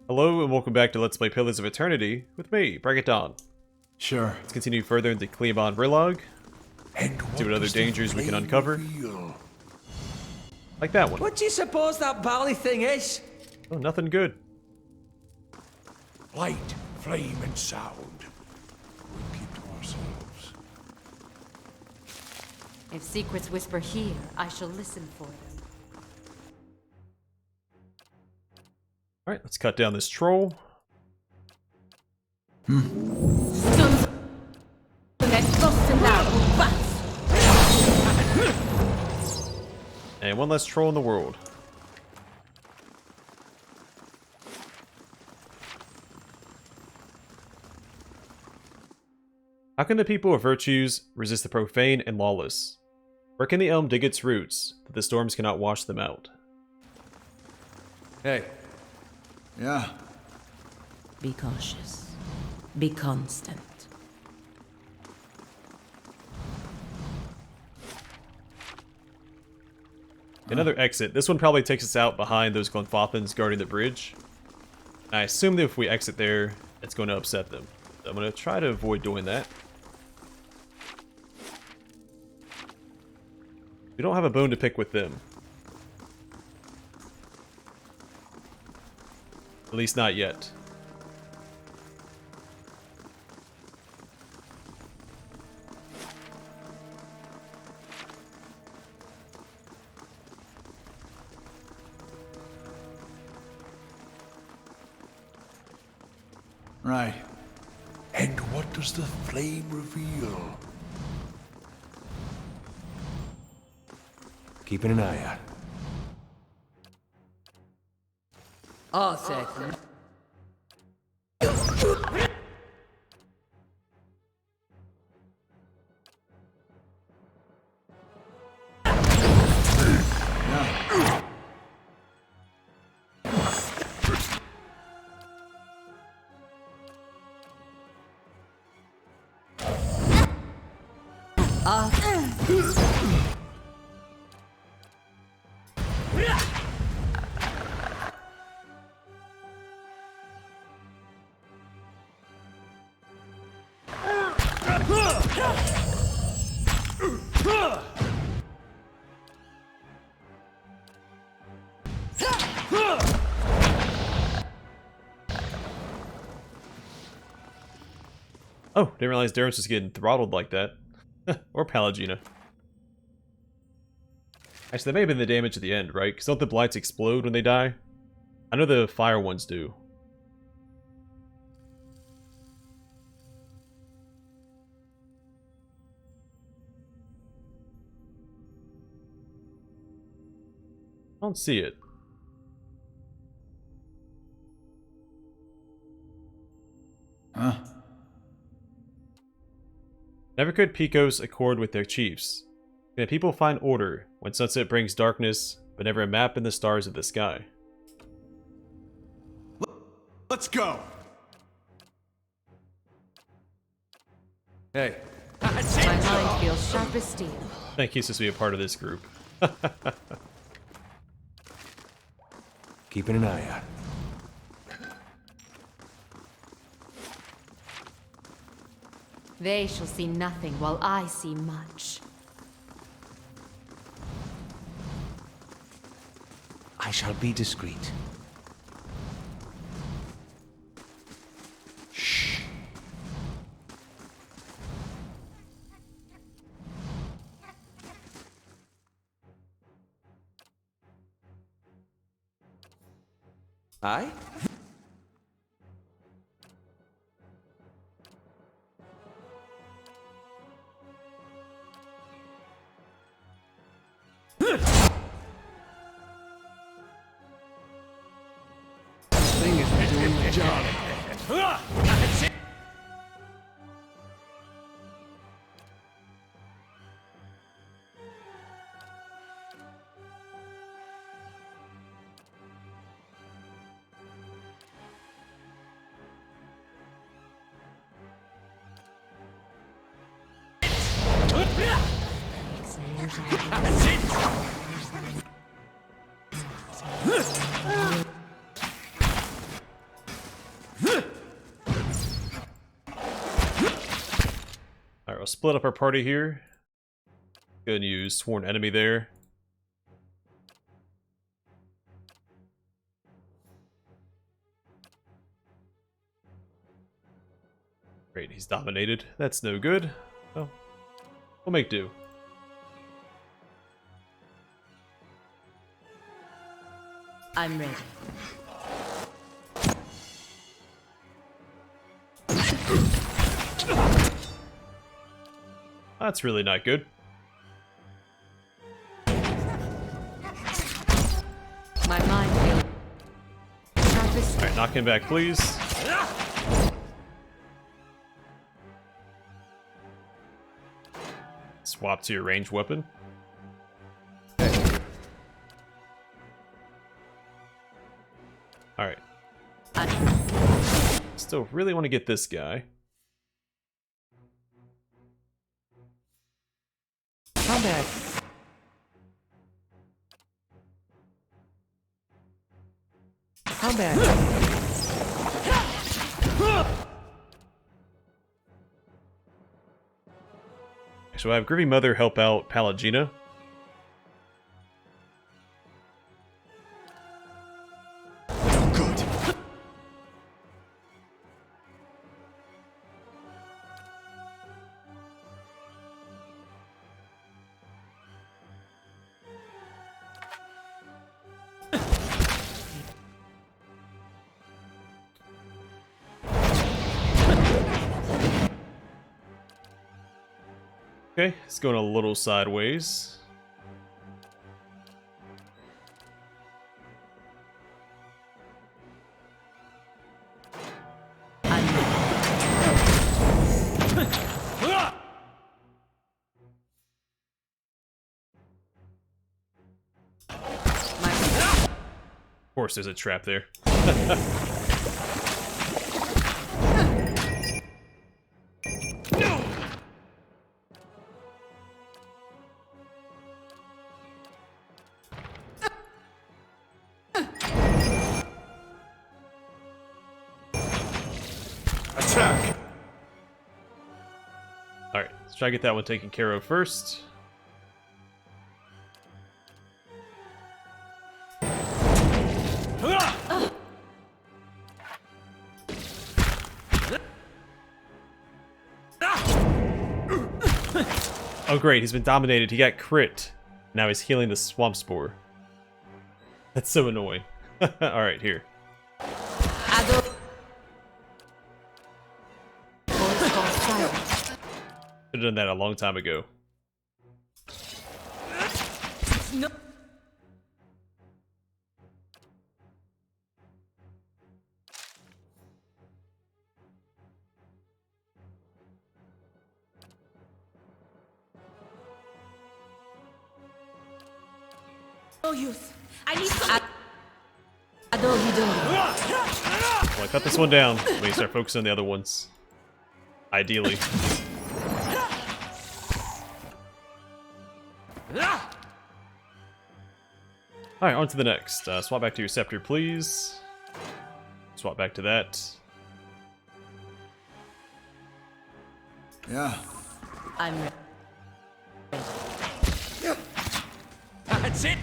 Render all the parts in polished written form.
Hello and welcome back to Let's Play Pillars of Eternity with me, Break It Dawn. Sure. Let's continue further into Cliaban Rilag. And See what other dangers we can uncover. Like that one. What do you suppose that bally thing is? Oh, nothing good. Light, flame, and sound. We keep to ourselves. If secrets whisper here, I shall listen for them. Alright, let's cut down this troll. And one less troll in the world. How can the people of virtues resist the profane and lawless? Where can the elm dig its roots, that the storms cannot wash them out? Hey. Yeah. Be cautious. Be constant. Another exit. This one probably takes us out behind those Glenfothans guarding the bridge. I assume that if we exit there, it's going to upset them. So I'm going to try to avoid doing that. We don't have a bone to pick with them. At least not yet. Right. And what does the flame reveal? Keeping an eye out. I'll say for Oh, didn't realize Darius was getting throttled like that. Or Palagina. Actually, that may have been the damage at the end, right? Because don't the blights explode when they die? I know the fire ones do. I don't see it. Huh? Never could Picos accord with their chiefs. Can the people find order when sunset brings darkness, but never a map in the stars of the sky? Let's go. Hey. my mind feels sharp as steel. Thank you, to be a part of this group. Keeping an eye out. They shall see nothing while I see much. I shall be discreet. Shh. Aye? Thing is doing the job. Alright, we'll split up our party here. Go and use Sworn Enemy there. Great, he's dominated. That's no good. Well, we'll make do. I'm ready. That's really not good. My mind feels sharp as steel. Alright, knock him back, please. Swap to your ranged weapon. Alright. Still really want to get this guy. Combat. Combat. So I have Groovy Mother help out Palagina. Good. Okay, it's going a little sideways. Of course, there's a trap there. Attack. Alright, let's try to get that one taken care of first. Oh great, he's been dominated. He got crit. Now he's healing the Swamp Spore. That's so annoying. Alright, here. Voice falls silent. Should have done that a long time ago. No. No use. I need some. Well, I cut this one down. When you start focusing on the other ones. Ideally. Alright, on to the next. Swap back to your scepter, please. Swap back to that. Yeah. I'm ready. That's it.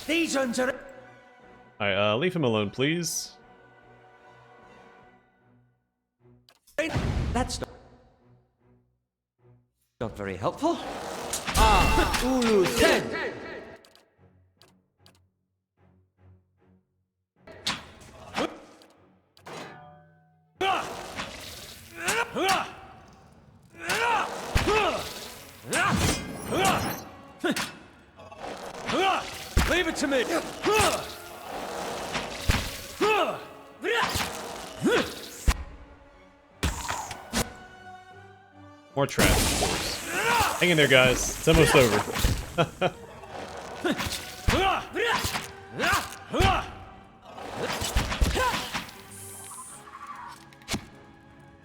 These ones are. Alright, leave him alone, please. That's not very helpful. Ah, Ulu Sen. Leave it to me. More traps, of course. Hang in there, guys. It's almost over.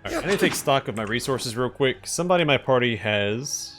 Alright, I need to take stock of my resources real quick. Somebody in my party has...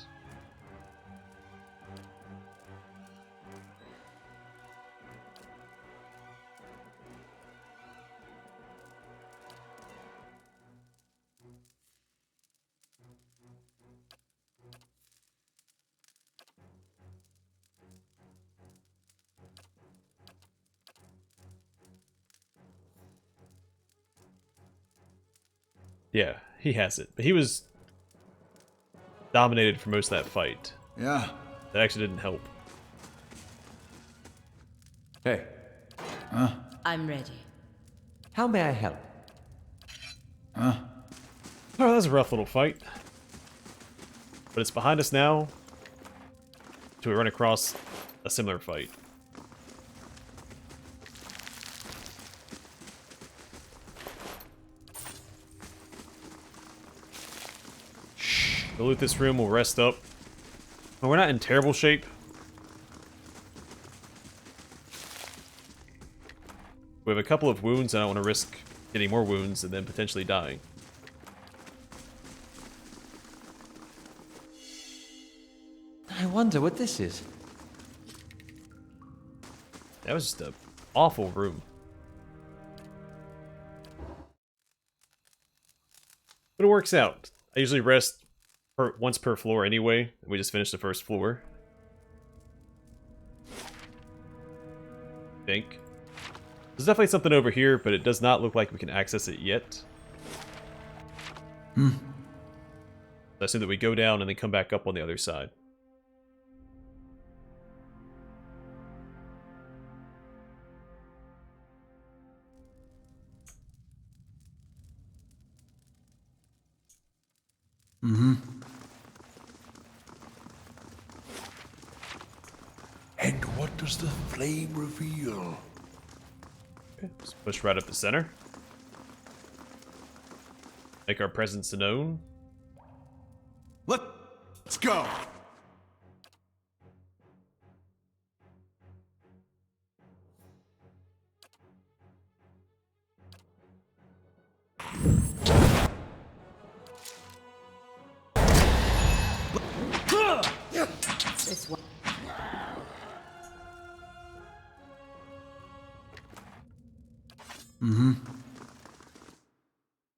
Yeah, he has it. But he was dominated for most of that fight. Yeah. That actually didn't help. Hey, I'm ready. how may I help? Oh, that was a rough little fight. But it's behind us now. So we run across a similar fight. We'll loot this room, we'll rest up. Well, we're not in terrible shape. We have a couple of wounds, and I don't want to risk getting more wounds and then potentially dying. I wonder what this is. That was just an awful room. But it works out. I usually rest once per floor anyway. We just finished the first floor. I think. There's definitely something over here, but it does not look like we can access it yet. I assume that we go down and then come back up on the other side. And what does the flame reveal? Okay, just push right up the center. Make our presence known. Let's go. This one.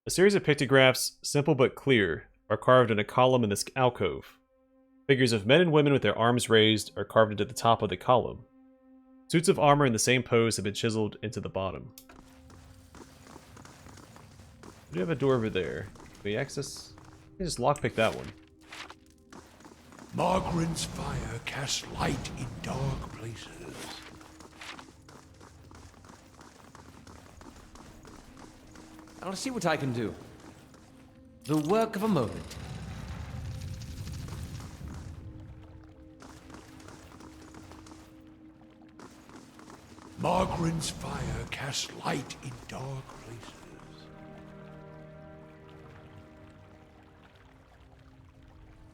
A series of pictographs, simple but clear, are carved in a column in this alcove. Figures of men and women with their arms raised are carved into the top of the column. Suits of armor in the same pose have been chiseled into the bottom. We do have a door over there. Can we access? We just lockpick that one. Margaren's fire casts light in dark places. I'll see what I can do. The work of a moment. Margaren's fire casts light in dark places.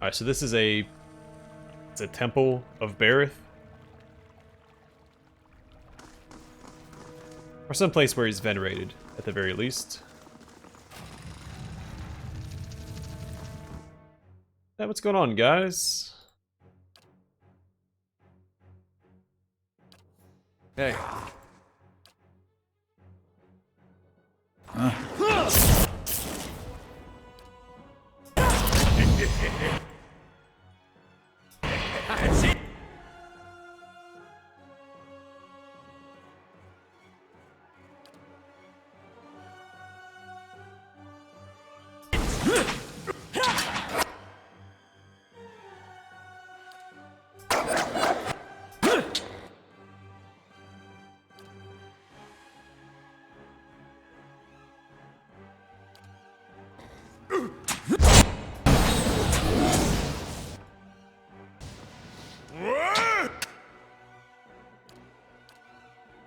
Alright, so this is it's a temple of Barith. Or some place where he's venerated, at the very least. Yeah, what's going on, guys? Hey.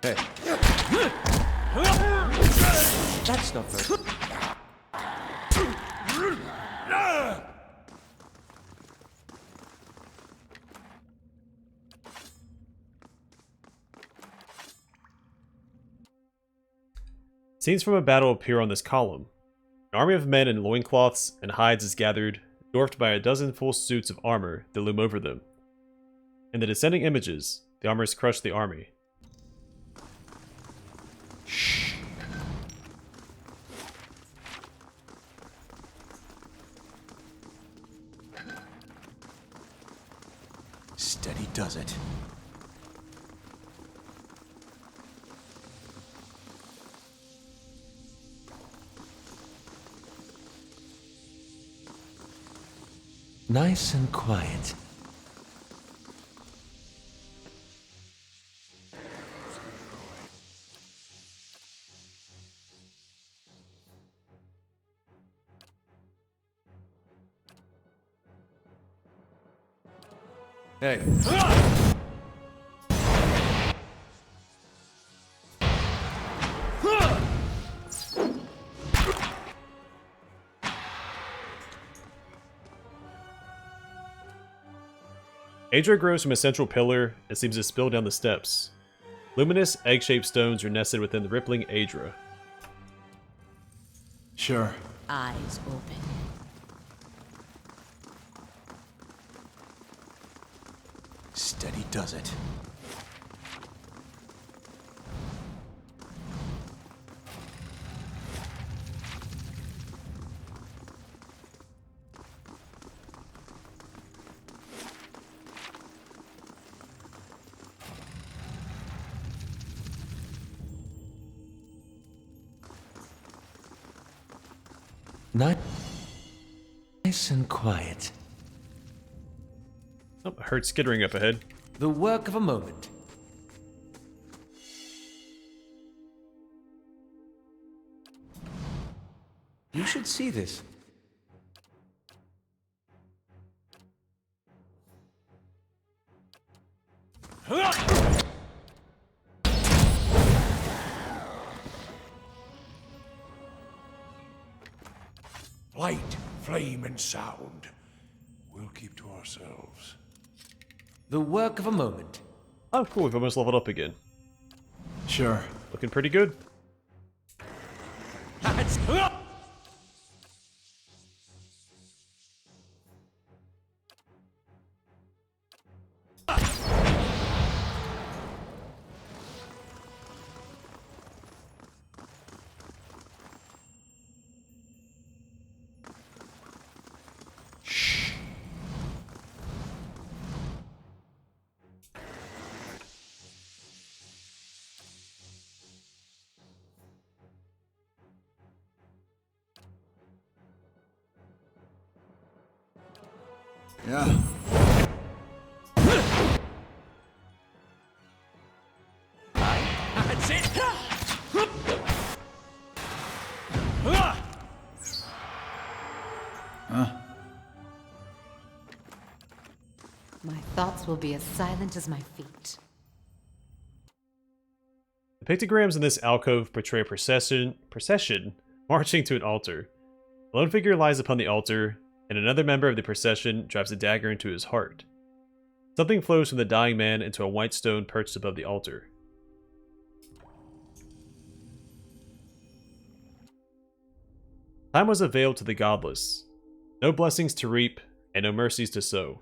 Hey. That's not very... Scenes from a battle appear on this column. An army of men in loincloths and hides is gathered, dwarfed by a dozen full suits of armor that loom over them. In the descending images, the armors crush the army. Steady does it. Nice and quiet. Hey. Adra grows from a central pillar and seems to spill down the steps. Luminous, egg-shaped stones are nested within the rippling Adra. Sure. Eyes open. Steady does it. Nice and quiet. Oh, I heard skittering up ahead. The work of a moment. You should see this. Light, flame, and sound. We'll keep to ourselves. The work of a moment. Oh, cool, we've almost leveled up again. Sure. Looking pretty good. Yeah. That's it. My thoughts will be as silent as my feet. The pictograms in this alcove portray a procession marching to an altar. A lone figure lies upon the altar, and another member of the procession drives a dagger into his heart. Something flows from the dying man into a white stone perched above the altar. Time was a veil to the godless. No blessings to reap, and no mercies to sow.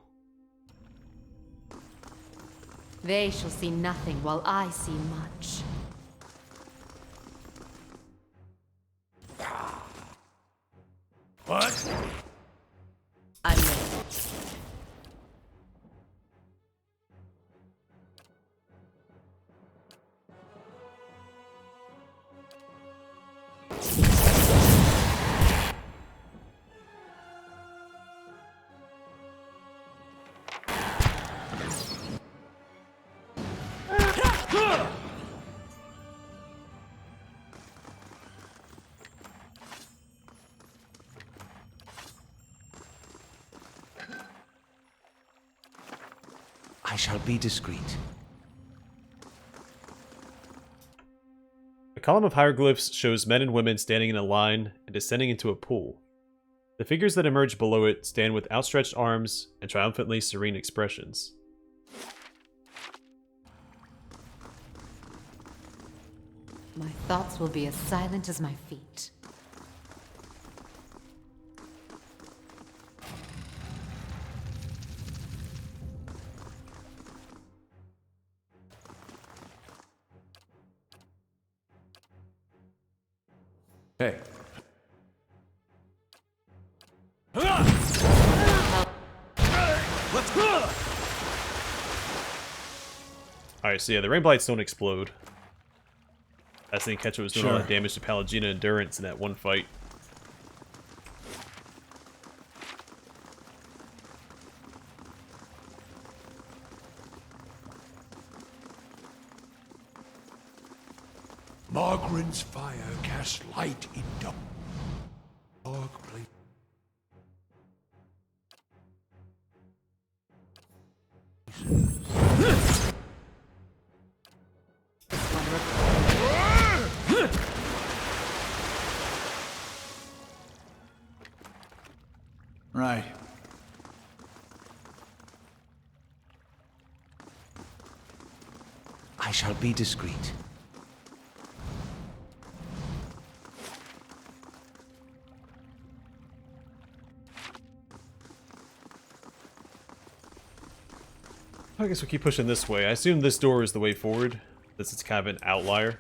They shall see nothing while I see much. What? I'm ready. I shall be discreet. A column of hieroglyphs shows men and women standing in a line and descending into a pool. The figures that emerge below it stand with outstretched arms and triumphantly serene expressions. My thoughts will be as silent as my feet. Hey. Let's go! Alright, so yeah, the rain blights don't explode. That's the Ketchup was doing all Sure. that damage to Pallegina Endurance in that one fight. Margaren's fire casts light in dark place. Right. I shall be discreet. I guess we'll keep pushing this way. I assume this door is the way forward. This is kind of an outlier.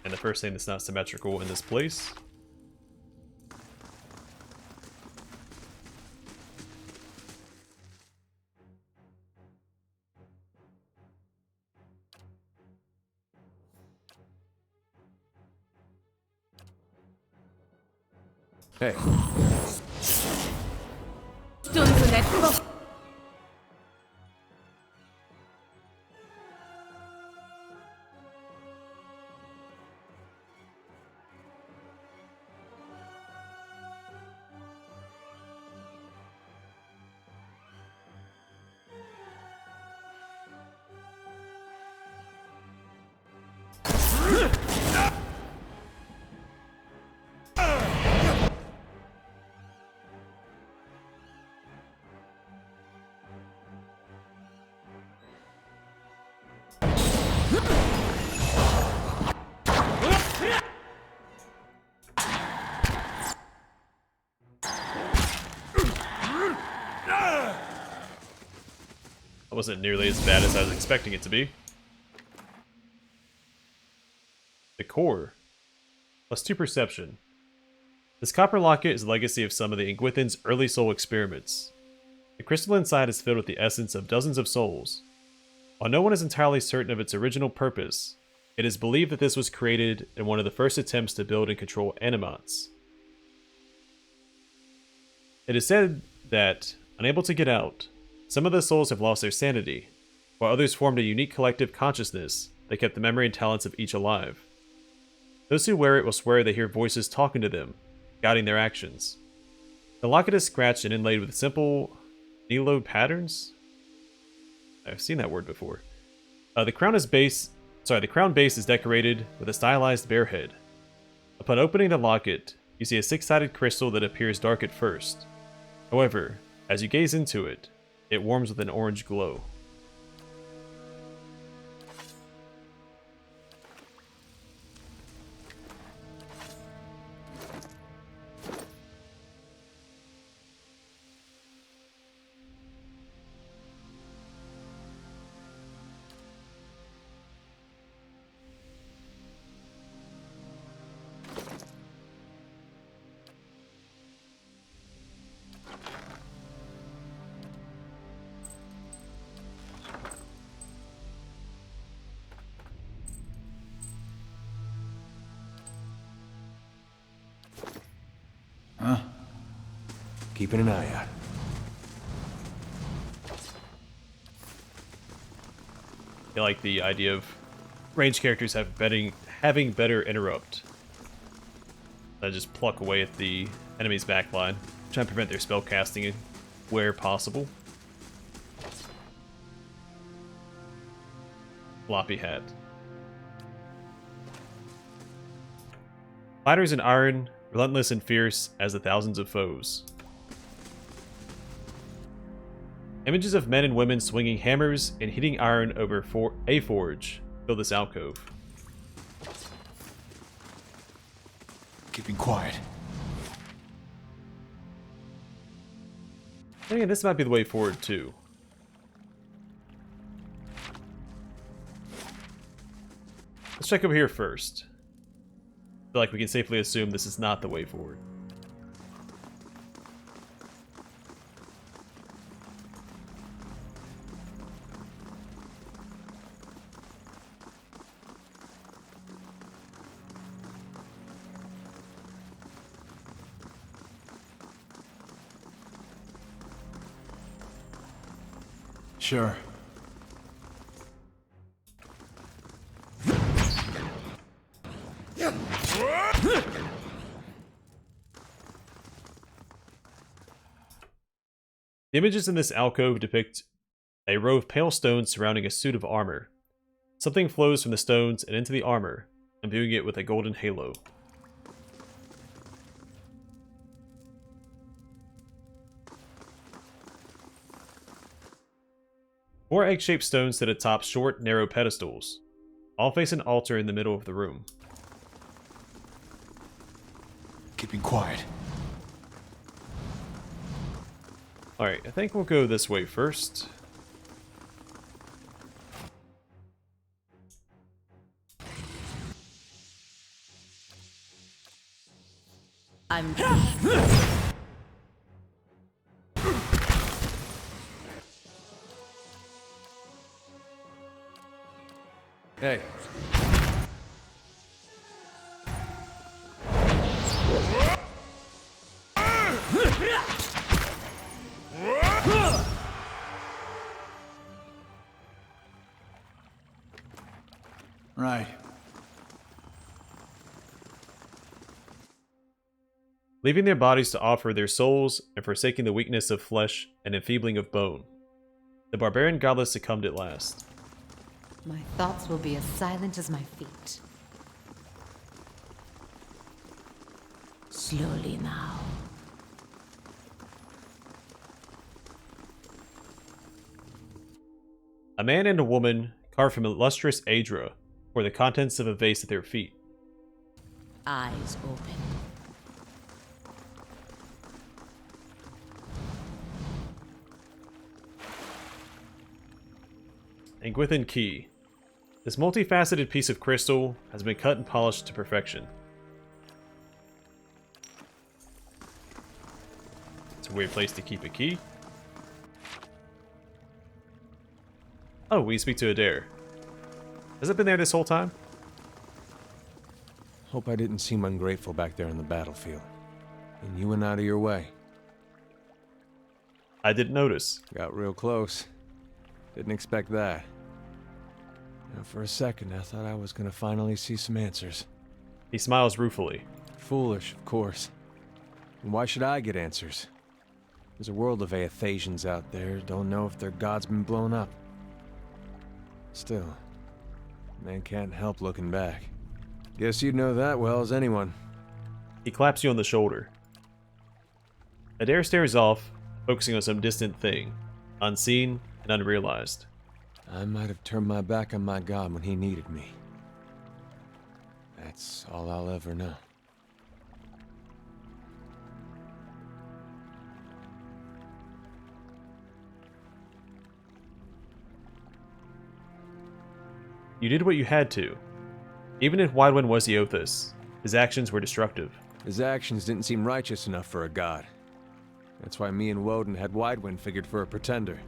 And the first thing that's not symmetrical in this place. Hey. That wasn't nearly as bad as I was expecting it to be. The core. +2 perception. This copper locket is the legacy of some of the Ingwithan's early soul experiments. The crystal inside is filled with the essence of dozens of souls. While no one is entirely certain of its original purpose, it is believed that this was created in one of the first attempts to build and control animats. It is said that, unable to get out, some of the souls have lost their sanity, while others formed a unique collective consciousness that kept the memory and talents of each alive. Those who wear it will swear they hear voices talking to them, guiding their actions. The locket is scratched and inlaid with simple Nilo patterns? I've seen that word before. The crown base is decorated with a stylized bear head. Upon opening the locket, you see a six-sided crystal that appears dark at first. However, as you gaze into it, it warms with an orange glow. Keeping an eye out. I like the idea of ranged characters having better interrupt. I just pluck away at the enemy's backline, try and prevent their spell casting where possible. Floppy hat. Fighters in iron, relentless and fierce as the thousands of foes. Images of men and women swinging hammers and hitting iron over a forge fill this alcove. Keeping quiet. I think this might be the way forward too. Let's check over here first. I feel like we can safely assume this is not the way forward. Sure. The images in this alcove depict a row of pale stones surrounding a suit of armor. Something flows from the stones and into the armor, imbuing it with a golden halo. Four egg-shaped stones sit atop short, narrow pedestals. All face an altar in the middle of the room. Keeping quiet. Alright, I think we'll go this way first. I'm Hey. Right. Leaving their bodies to offer their souls and forsaking the weakness of flesh and enfeebling of bone. The barbarian goddess succumbed at last. My thoughts will be as silent as my feet. Slowly now. A man and a woman, carved from illustrious Adra, pour the contents of a vase at their feet. eyes open. Engwithan Key. This multifaceted piece of crystal has been cut and polished to perfection. It's a weird place to keep a key. Oh, we speak to Adair. Has it been there this whole time? Hope I didn't seem ungrateful back there on the battlefield. And you went out of your way. I didn't notice. Got real close. Didn't expect that. Now, for a second, I thought I was gonna finally see some answers. He smiles ruefully. Foolish, of course. And why should I get answers? There's a world of Aethasians out there who don't know if their god's been blown up. Still, man can't help looking back. Guess you'd know that well as anyone. He claps you on the shoulder. Adair stares off, focusing on some distant thing, unseen and unrealized. I might have turned my back on my god when he needed me. That's all I'll ever know. You did what you had to. Even if Widewind was Eothas, his actions were destructive. His actions didn't seem righteous enough for a god. That's why me and Woden had Widewind figured for a pretender.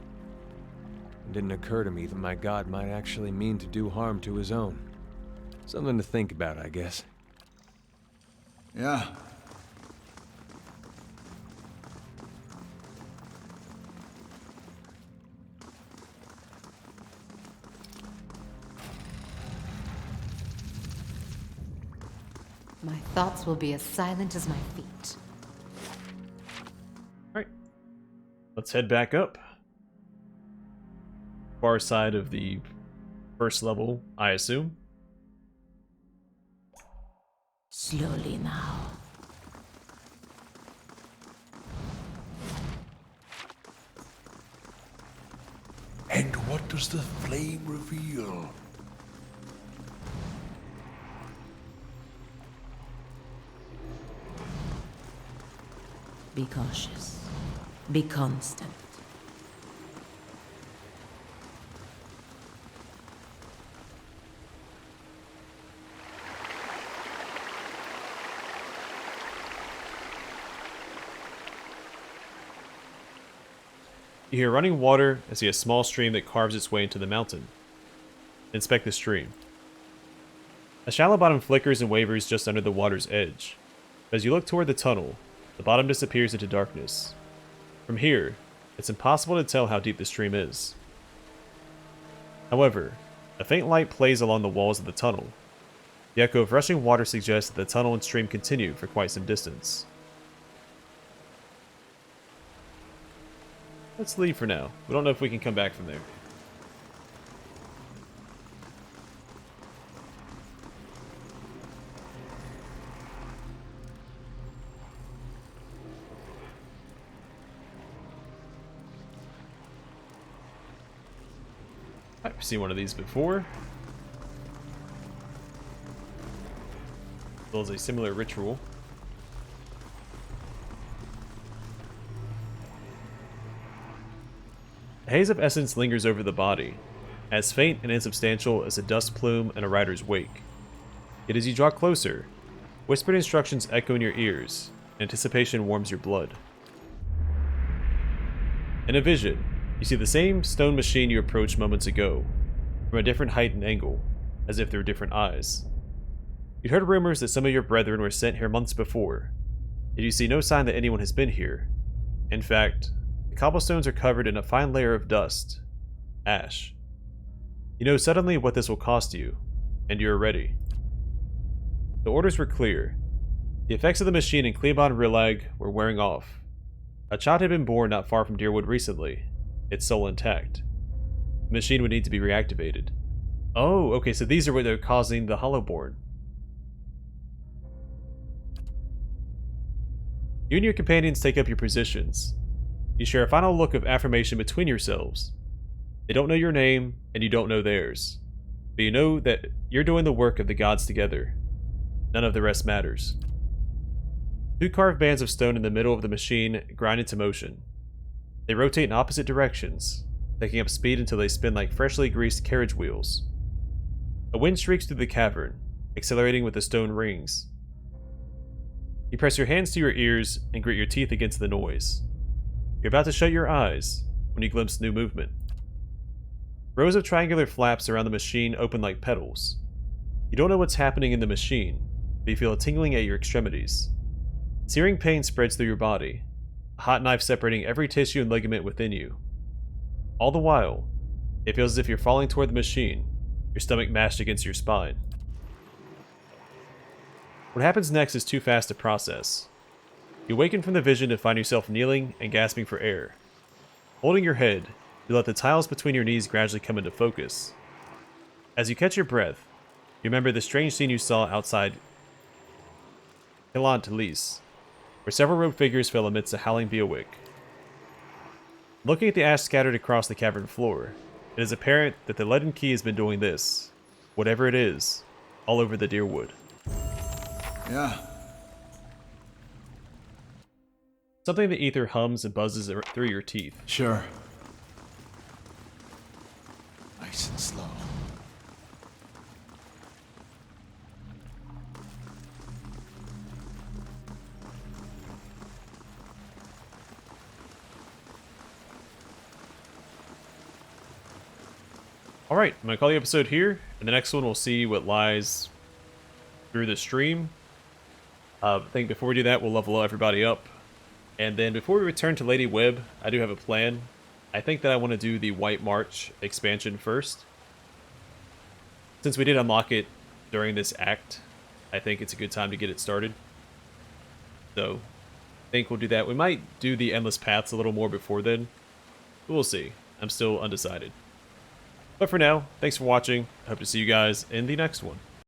It didn't occur to me that my god might actually mean to do harm to his own. Something to think about, I guess. Yeah. My thoughts will be as silent as my feet. Alright. Let's head back up. Far side of the first level, I assume. Slowly now. And what does the flame reveal? Be cautious. Be constant. You hear running water and see a small stream that carves its way into the mountain. Inspect the stream. A shallow bottom flickers and wavers just under the water's edge. As you look toward the tunnel, the bottom disappears into darkness. From here, it's impossible to tell how deep the stream is. However, a faint light plays along the walls of the tunnel. The echo of rushing water suggests that the tunnel and stream continue for quite some distance. Let's leave for now. We don't know if we can come back from there. I've seen one of these before. As well as a similar ritual. A haze of essence lingers over the body, as faint and insubstantial as a dust plume in a rider's wake. Yet as you draw closer, whispered instructions echo in your ears, and anticipation warms your blood. In a vision, you see the same stone machine you approached moments ago, from a different height and angle, as if through different eyes. You'd heard rumors that some of your brethren were sent here months before, yet you see no sign that anyone has been here. In fact, the cobblestones are covered in a fine layer of dust, ash. You know suddenly what this will cost you, and you are ready. The orders were clear. The effects of the machine in Cliaban Rilag were wearing off. A child had been born not far from Deerwood recently, its soul intact. The machine would need to be reactivated. Oh, okay, so these are what they're causing the Hollowborn. You and your companions take up your positions. You share a final look of affirmation between yourselves. They don't know your name, and you don't know theirs. But you know that you're doing the work of the gods together. None of the rest matters. Two carved bands of stone in the middle of the machine grind into motion. They rotate in opposite directions, picking up speed until they spin like freshly greased carriage wheels. A wind streaks through the cavern, accelerating with the stone rings. You press your hands to your ears and grit your teeth against the noise. You're about to shut your eyes when you glimpse new movement. Rows of triangular flaps around the machine open like petals. You don't know what's happening in the machine, but you feel a tingling at your extremities. Searing pain spreads through your body, a hot knife separating every tissue and ligament within you. All the while, it feels as if you're falling toward the machine, your stomach mashed against your spine. What happens next is too fast to process. You awaken from the vision to find yourself kneeling and gasping for air. Holding your head, you let the tiles between your knees gradually come into focus. As you catch your breath, you remember the strange scene you saw outside Cliaban Rilag, where several robed figures fell amidst a howling Beowick. Looking at the ash scattered across the cavern floor, it is apparent that the leaden key has been doing this, whatever it is, all over the Deerwood. Yeah. Something in the ether hums and buzzes through your teeth. Sure. Nice and slow. Alright, I'm going to call the episode here, and the next one we'll see what lies through the stream. I think before we do that, we'll level everybody up. And then before we return to Lady Webb, I do have a plan. I think that I want to do the White March expansion first. Since we did unlock it during this act, I think it's a good time to get it started. So, I think we'll do that. We might do the Endless Paths a little more before then. We'll see. I'm still undecided. But for now, thanks for watching. I hope to see you guys in the next one.